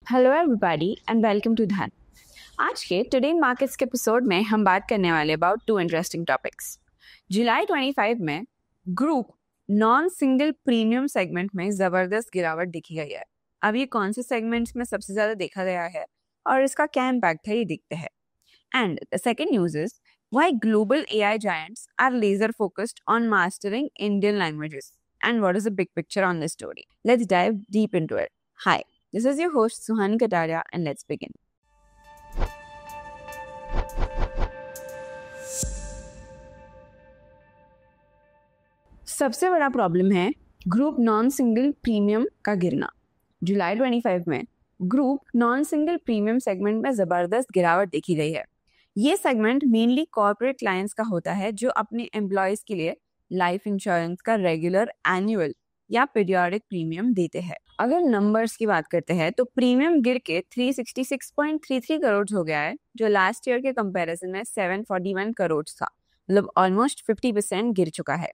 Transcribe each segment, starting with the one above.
Hello everybody and welcome to धन। आज के टुडे मार्केट्स के एपिसोड में हम बात करने वाले अबाउट टू इंटरेस्टिंग टॉपिक्स। जुलाई 25 में group non single premium segment में जबरदस्त गिरावट दिखी गई है। अब ये कौन से सेगमेंट्स में सबसे ज्यादा देखा गया है और इसका क्या इम्पैक्ट है, ये देखते हैं। And the second news is why global AI giants are laser focused on mastering Indian languages and what is the big picture on this story. Let's dive deep into it. Hi, this is your host Suhani Kataria and let's begin. सबसे बड़ा problem है group non single premium का गिरना। जुलाई 25 में group non single premium segment में जबरदस्त गिरावट देखी गई है। ये सेगमेंट मेनली कॉर्पोरेट क्लाइंट्स का होता है जो अपने एम्प्लॉयज के लिए लाइफ इंश्योरेंस का रेगुलर एनुअल या पीरियोडिक प्रीमियम देते हैं। अगर नंबर्स की बात करते हैं तो प्रीमियम गिर के 366.33 करोड़ हो गया है, जो लास्ट ईयर के कंपैरिजन में 741 करोड़ था। मतलब ऑलमोस्ट 50% गिर चुका है।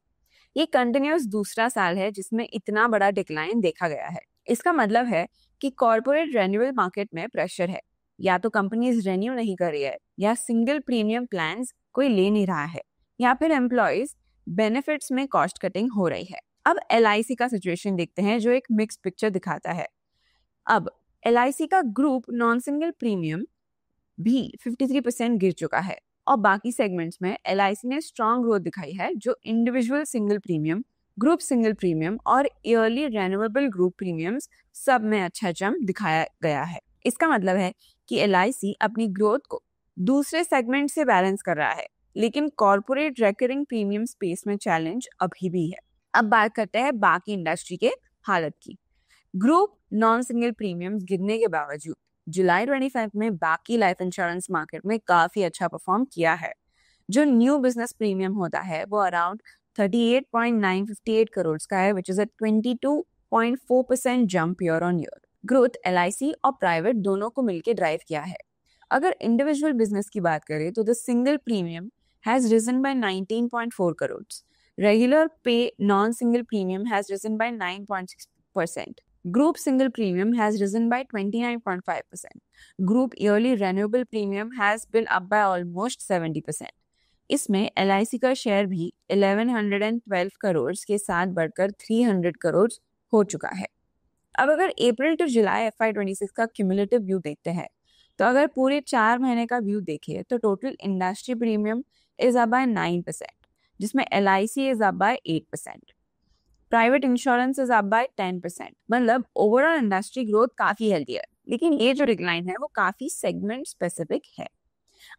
ये कंटिन्यूअस दूसरा साल है जिसमें इतना बड़ा डिक्लाइन देखा गया है। इसका मतलब है कि कॉर्पोरेट रेन्यूअल मार्केट में प्रेशर है। या तो कंपनीज रेन्यू नहीं कर रही है, या सिंगल प्रीमियम प्लान्स कोई ले नहीं रहा है, या फिर एम्प्लॉयज बेनिफिट्स में कॉस्ट कटिंग हो रही है। अब LIC का सिचुएशन देखते हैं जो एक मिक्स पिक्चर दिखाता है। अब LIC का ग्रुप नॉन सिंगल प्रीमियम भी 53% गिर चुका है और बाकी सेगमेंट्स में LIC ने स्ट्रॉन्ग ग्रोथ दिखाई है, जो individual single premium, group single premium और ईयरली रेन्युएबल ग्रुप प्रीमियम्स सब में अच्छा जंप दिखाया गया है। इसका मतलब है कि LIC अपनी ग्रोथ को दूसरे सेगमेंट से बैलेंस कर रहा है, लेकिन कॉर्पोरेट रिकरिंग प्रीमियम स्पेस में चैलेंज अभी भी है। अब बात करते हैं बाकी इंडस्ट्री के हालत की। ग्रुप नॉन सिंगल प्रीमियम्स गिरने के बावजूद जुलाई 25 में बाकी लाइफ इंश्योरेंस मार्केट में काफी अच्छा परफॉर्म किया है। जो न्यू बिजनेस प्रीमियम होता है वो अराउंड 38.958 करोड़ का है, which is a 22.4% jump year on year. Growth LIC और प्राइवेट दोनों को मिलकर ड्राइव किया है। अगर इंडिविजुअल बिजनेस की बात करें तो the single premium has risen by 19.4 crore. Regular pay non-single premium has risen by 9.6%. Group single premium has risen by 29.5%. Group yearly renewable premium has been up by almost 70%. इसमें LIC का share भी 1112 करोड़ के साथ बढ़कर 300 करोड़ हो चुका है। अब अगर अप्रैल टू जुलाई FY26 का क्यूमुलेटिव व्यू देखते हैं तो अगर पूरे 4 महीने का व्यू देखें तो total industry premium is up by 9%, जिसमें LIC is up by 8%, private insurance is up by 10%। मतलब ओवरऑल इंडस्ट्री ग्रोथ काफी हेल्दी है, लेकिन ये जो डिक्लाइन है वो काफी सेगमेंट स्पेसिफिक है।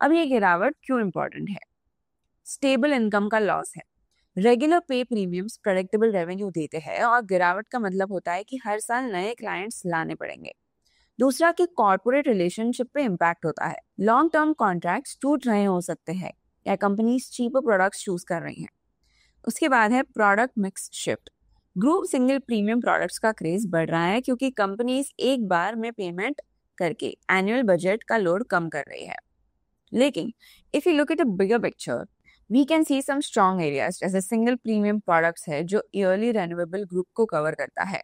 अब ये गिरावट क्यों इंपॉर्टेंट है? स्टेबल इनकम का लॉस है। रेगुलर पे प्रीमियम्स प्रेडिक्टेबल रेवेन्यू देते हैं और गिरावट का मतलब होता है कि हर साल नए क्लाइंट्स लाने पड़ेंगे। दूसरा कि कॉर्पोरेट रिलेशनशिप पे इम्पैक्ट होता है। लॉन्ग टर्म कॉन्ट्रैक्ट्स टूट रहे हो सकते हैं या कंपनीज चीपर प्रोडक्ट्स चूज कर रही हैं। उसके बाद है product mix shift. Group single premium products का क्रेज बढ़ रहा है क्योंकि कंपनीज एक बार में पेमेंट करके एनुअल बजट का लोड कम कर रही है। लेकिन if you look at a bigger picture we can see some strong areas, जैसे सिंगल प्रीमियम प्रोडक्ट्स है जो ईयरली रेन्युएबल ग्रुप को कवर करता है।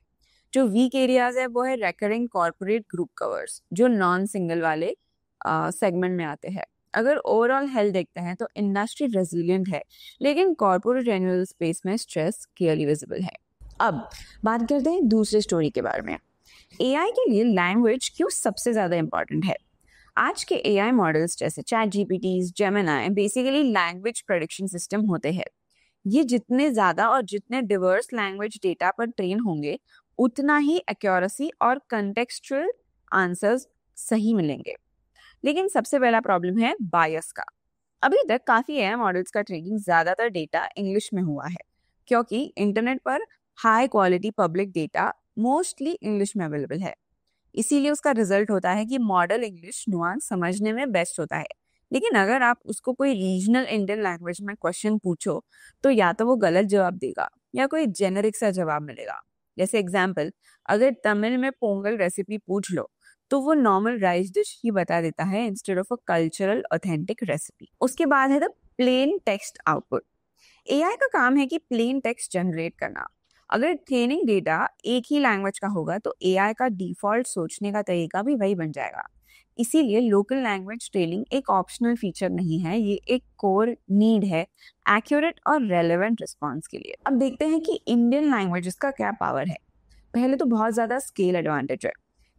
जो वीक एरियाज है वो है रेकरिंग कॉर्पोरेट ग्रुप कवर्स, जो नॉन सिंगल वाले सेगमेंट में आते हैं। अगर ओवरऑल हेल्थ देखते हैं तो इंडस्ट्री रेजिलिएंट है, लेकिन कॉर्पोरेट रेन्यूअल स्पेस में स्ट्रेस क्लियरली विजिबल है। अब बात करते हैं दूसरे स्टोरी के बारे में। AI के लिए लैंग्वेज क्यों सबसे ज्यादा इंपॉर्टेंट है? आज के AI मॉडल्स जैसे ChatGPT, Gemini basically language prediction system होते हैं। ये जितने ज्यादा और जितने डिवर्स लैंग्वेज डेटा पर ट्रेन होंगे उतना ही एक्यूरेसी और कंटेक्सचुअल आंसर्स सही मिलेंगे। लेकिन सबसे पहला प्रॉब्लम है बायस का। अभी तक काफी AI मॉडल्स का ट्रेनिंग ज्यादातर डेटा इंग्लिश में हुआ है, क्योंकि इंटरनेट पर high quality public data mostly English में अवेलेबल है। इसीलिए उसका रिजल्ट होता है कि मॉडल इंग्लिश नुआंस समझने में बेस्ट होता है। लेकिन अगर आप उसको कोई रीजनल इंडियन लैंग्वेज में क्वेश्चन पूछो तो या तो वो गलत जवाब देगा या कोई जेनेरिक सा जवाब मिलेगा। जैसे एग्जाम्पल, अगर तमिल में पोंगल रेसिपी पूछ लो तो वो नॉर्मल राइस डिश ही बता देता है instead of a cultural authentic recipe. उसके बाद है the plain text output. AI का काम है कि प्लेन टेक्स्ट जनरेट करना। अगर ट्रेनिंग डेटा एक ही लैंग्वेज का होगा तो एआई का डिफॉल्ट सोचने का तरीका भी वही बन जाएगा। इसीलिए लोकल लैंग्वेज ट्रेनिंग एक ऑप्शनल फीचर नहीं है, ये एक कोर नीड है एक्यूरेट और रेलेवेंट रिस्पॉन्स के लिए। अब देखते हैं कि इंडियन लैंग्वेजेस का क्या पावर है। पहले तो बहुत ज्यादा स्केल एडवांटेज है।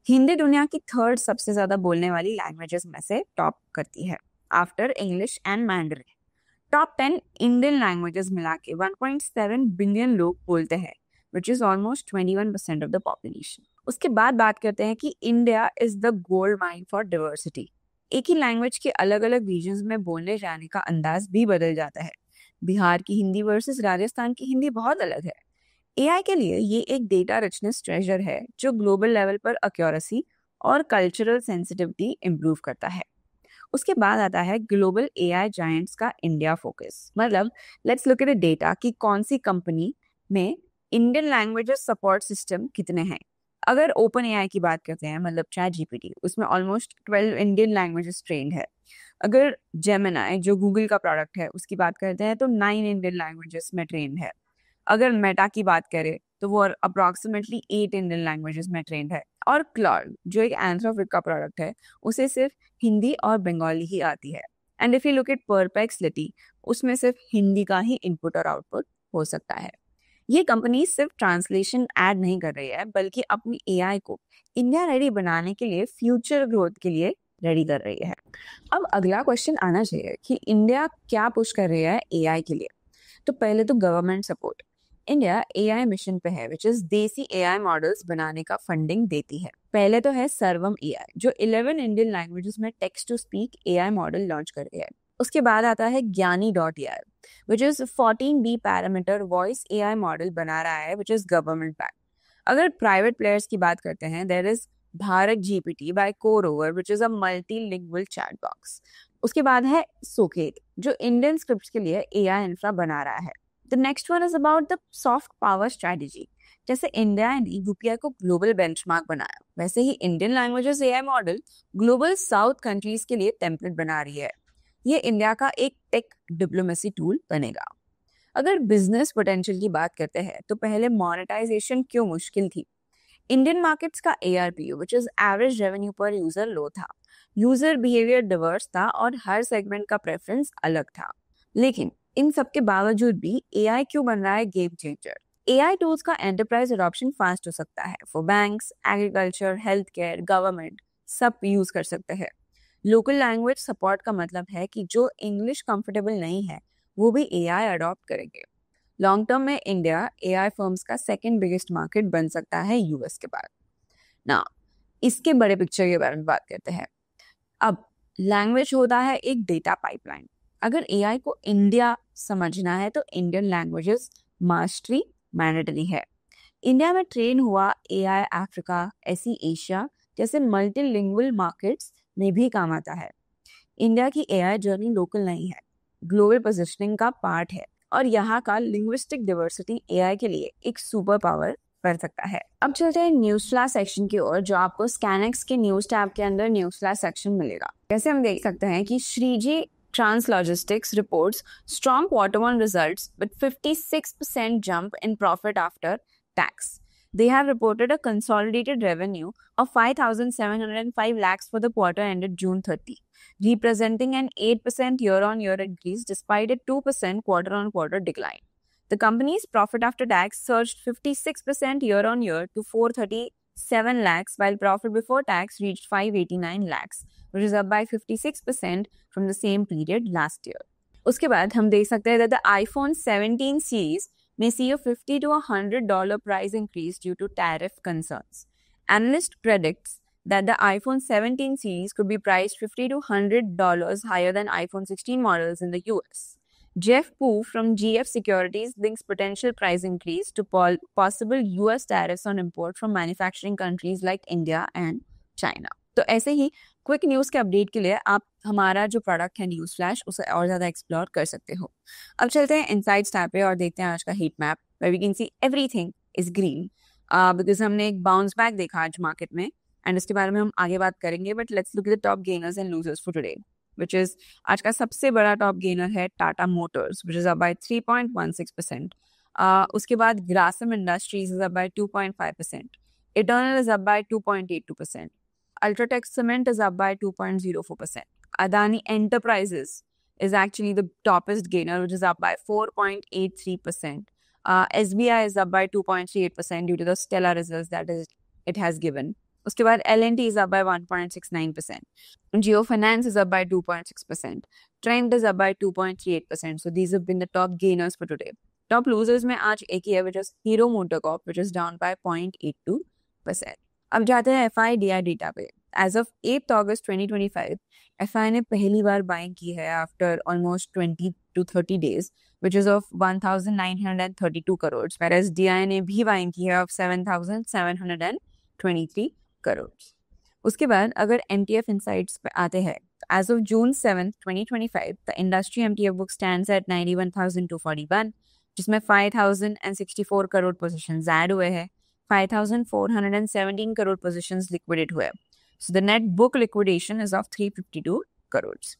हिंदी दुनिया की थर्ड सबसे ज्यादा बोलने वाली लैंग्वेजेस में से टॉप करती है after English and Mandarin. Top 10 Indian languages मिला के 1.7 बिलियन लोग बोलते हैं, which is almost 21% of the population. उसके बाद बात करते हैं कि India is the gold mine for diversity. एक ही लैंग्वेज के अलग अलग रीजन्स में बोलने जाने का अंदाज भी बदल जाता है। बिहार की हिंदी वर्सेस राजस्थान की हिंदी बहुत अलग है। एआई के लिए ये एक डेटा रिचनेस ट्रेजर है जो ग्लोबल लेवल पर एक्यूरेसी और कल्चरल सेंसिटिविटी इंप्रूव करता है। उसके बाद आता है ग्लोबल एआई जायंट्स का इंडिया फोकस। मतलब let's look at the data कि कौन सी कंपनी में इंडियन लैंग्वेजेस सपोर्ट सिस्टम कितने हैं। अगर ओपन एआई की बात करते हैं, मतलब चैट जीपीटी, उसमें ऑलमोस्ट 12 इंडियन लैंग्वेजेस ट्रेंड है। अगर जेमिनाई जो गूगल का प्रोडक्ट है उसकी बात करते हैं तो 9 इंडियन लैंग्वेजेस में ट्रेंड है। अगर मेटा की बात करें तो वो अप्रोक्सीमेटली 8 इंडियन लैंग्वेजेस में ट्रेंड है। और क्लॉड जो एक एंथ्रोपिक का प्रोडक्ट है उसे सिर्फ हिंदी और बंगाली ही आती है। And if you look eight perplexity, उसमें सिर्फ हिंदी का ही इनपुट और आउटपुट हो सकता है। ये कंपनी सिर्फ ट्रांसलेशन ऐड नहीं कर रही है बल्कि अपनी एआई को इंडिया रेडी बनाने के लिए, फ्यूचर ग्रोथ के लिए रेडी कर रही है। अब अगला क्वेश्चन आना चाहिए कि इंडिया क्या पुश कर रही है एआई के लिए। तो पहले तो government support. India AI mission पे है, विच इज देसी एआई मॉडल्स बनाने का फंडिंग देती है। पहले तो है सर्वम एआई जो 11 इंडियन लैंग्वेजेस में text to speak AI model launch कर रही है। उसके बाद आता है ज्ञानी.ai which is 14B parameter voice AI model बना रहा है, विच इज गवर्नमेंट बैक। अगर प्राइवेट प्लेयर्स की बात करते हैं, there is Bharat GPT by CoRover which is a multilingual chat box. उसके बाद है सोकेट जो इंडियन स्क्रिप्ट के लिए एआई इंफ्रा बना रहा है। The next one is about the soft power strategy. जैसे इंडिया ने यूपीआई को ग्लोबल बेंचमार्क बनाया, वैसे ही Indian languages AI model global south countries के लिए टेम्पलेट बना रही है। ये इंडिया का एक टेक डिप्लोमेसी टूल बनेगा। अगर बिजनेस पोटेंशियल की बात करते हैं तो पहले मोनेटाइजेशन क्यों मुश्किल थी। इंडियन मार्केट्स का ARPU which is average revenue पर यूजर लो था, यूजर बिहेवियर डिवर्स था और हर सेगमेंट का प्रेफरेंस अलग था। लेकिन इन सब के बावजूद भी एआई क्यों बन रहा है गेम चेंजर। एआई टूल्स का एंटरप्राइज अडॉप्शन फास्ट हो सकता है for banks, agriculture, health care, government, सब यूज कर सकते हैं। लोकल लैंग्वेज सपोर्ट का मतलब है कि जो इंग्लिश कंफर्टेबल नहीं है वो भी एआई अडॉप्ट करेंगे। लॉन्ग टर्म में इंडिया एआई फर्म्स का सेकंड बिगेस्ट मार्केट बन सकता है यूएस के बाद। ना इसके बड़े पिक्चर के बारे में बात करते हैं। अब लैंग्वेज होता है एक डेटा पाइपलाइन। अगर एआई को इंडिया समझना है तो इंडियन लैंग्वेजेस मास्टरी मैंडेटरी है। इंडिया में ट्रेन हुआ एआई अफ्रीका, ऐसी एशिया जैसे मल्टीलिंगुअल मार्केट्स में भी काम आता है। इंडिया की एआई जर्नी लोकल नहीं है, ग्लोबल पोजीशनिंग का पार्ट है और यहाँ का लिंग्विस्टिक डाइवर्सिटी एआई के लिए एक सुपर पावर बन सकता है। अब चलते हैं न्यूज फ्लैश सेक्शन की ओर, जो आपको स्कैनेक्स के न्यूज टैब के अंदर न्यूज फ्लैश सेक्शन मिलेगा। जैसे हम देख सकते हैं कि Shreeji Translogistics reports strong quarter one results with 56% jump in profit after tax. They have reported a consolidated revenue of 5,705 lakhs for the quarter ended June 30, representing an 8% year-on-year increase despite a 2% quarter-on-quarter decline. The company's profit after tax surged 56% year-on-year to 437 lakhs, while profit before tax reached 589 lakhs, which is up by 56% from the same period last year. उसके बाद हम देख सकते हैं that the iPhone 17 series may see a $50 to $100 price increase due to tariff concerns. Analyst predicts that the iPhone 17 series could be priced $50 to $100 higher than iPhone 16 models in the US. Jeff Pu from GF Securities links potential price increase to possible US tariffs on import from manufacturing countries like India and China. तो ऐसे ही quick news के update के लिए आप हमारा जो product है news flash उसे और ज्यादा एक्सप्लोर कर सकते हो। अब चलते हैं इनसाइट्स टैब पे और देखते हैं आज का heat map, where we can see everything is green because हमने एक बाउंस बैक देखा आज मार्केट में एंड इसके बारे में हम आगे बात करेंगे। But let's look at the top gainers and losers for today, which is आज का सबसे बड़ा टॉप गेनर है Tata Motors, which is up by 3.16%। उसके बाद Grasim industries is up by 2.5%, eternal is up by 2.82%, UltraTech cement is up by 2.04%, Adani enterprises is actually the toppest gainer, which is up by 4.83%. SBI is up by 2.38% due to the stellar results that it has given. उसके बाद L&T is up by 1.69%. Geo Finance is up by 2.6%. Trend is up by 2.38%. So these have been the top gainers for today. Top losers में आज एक ही है, which is Hero MotoCorp, which is down by 0.82%. अब जाते हैं FI/DI data पे. As of 8th August 2025, FI ने पहली बार बाइंग की है after almost 20 to 30 days, which is of 1,932 crores, whereas DI ने भी बाइंग की है of 7,723 crores. उसके बाद अगर MTF insights पे आते हैं, as of June 7th, 2025, the industry MTF book stands at 91,241, जिसमें 5,064 करोड़ positions add हुए हैं, 5,417 करोड़ positions liquidate हुए. So the net book liquidation is of 352 crores.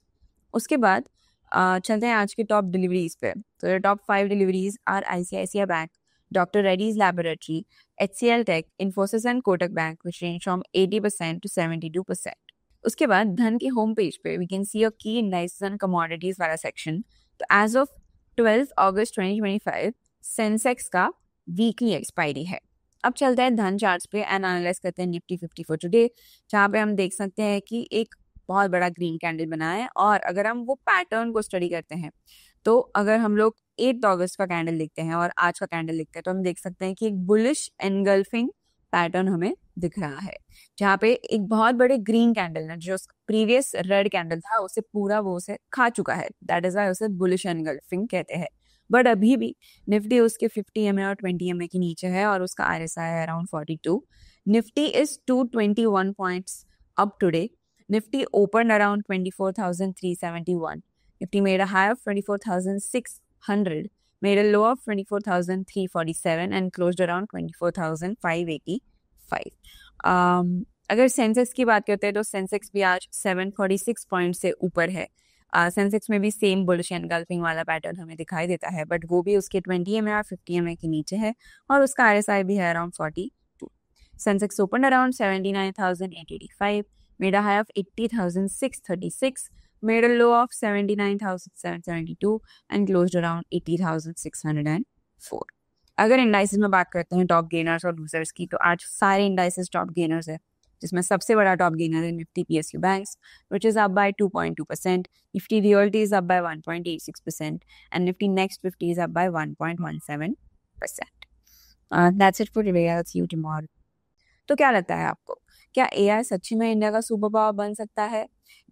उसके बाद चलते हैं आज के टॉप डिलीवरीज पे. तो the top 5 deliveries are ICICI Bank, Dr. Reddy's Laboratory, HCL Tech, Infosys and Kotak Bank, which range from 80% to 72%. उसके बाद धन के होम पेज पे we can see a key indices and commodities वाला section. तो as of 12th August 2025, Sensex का weekly expiry है. अब चलते हैं धन चार्ट्स पे एंड एनालाइज करते हैं निफ्टी 50 फॉर टुडे, जहाँ पे हम देख सकते हैं कि एक बहुत बड़ा ग्रीन कैंडल बना है. और अगर हम वो पैटर्न को स्टडी करते हैं, तो अगर हम लोग 8 अगस्त का कैंडल देखते हैं और आज का कैंडल देखते हैं, तो हम देख सकते हैं कि एक बुलिश एनगल्फिंग पैटर्न हमें दिख रहा है, जहाँ पे एक बहुत बड़े ग्रीन कैंडल ने जो प्रीवियस रेड कैंडल था उसे पूरा वो उसे खा चुका है. दैट इज वाई उसे बुलिश एनगल्फिंग कहते हैं. बट अभी भी निफ्टी उसके 50 MA और 20 MA के नीचे है और उसका RSI है around 42. Nifty is 221 points up today. Nifty open around 24,371. Nifty made a high of 24,600, made a low of 24,347 and closed around 24,585. अगर सेंसेक्स की बात करते हैं तो सेंसेक्स भी आज 746 पॉइंट से ऊपर है. सेंसेक्स में भी सेम बुलिश एनगल्फिंग वाला पैटर्न हमें दिखाई देता है, बट वो भी उसके 20 MA और 50 MA के नीचे है और उसका RSI भी है around 42. Sensex open around 79,885, made a high of 80,636, made a low of 79,772 and closed around 80,604. अगर इंडाइसेस में बात करते हैं टॉप गेनर्स और लूजर्स की, तो आज सारे इंडाइसेस टॉप गेनर्स है, जिसमें सबसे बड़ा टॉप गेनर है Nifty PSU banks, which is up by 2.2%, Nifty realty is up by 1.86% and Nifty next 50 is up by 1.17%. That's it for today. I'll see you tomorrow. तो क्या लगता है आपको, क्या AI सच्ची में इंडिया का सुपर पावर बन सकता है?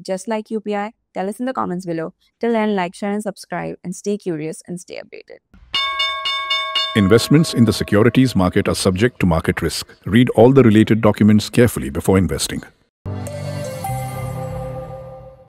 Just like UPI? Tell us in the comments below. Till then, like, share and subscribe and stay curious and stay updated. Investments in the securities market are subject to market risk. Read all the related documents carefully before investing.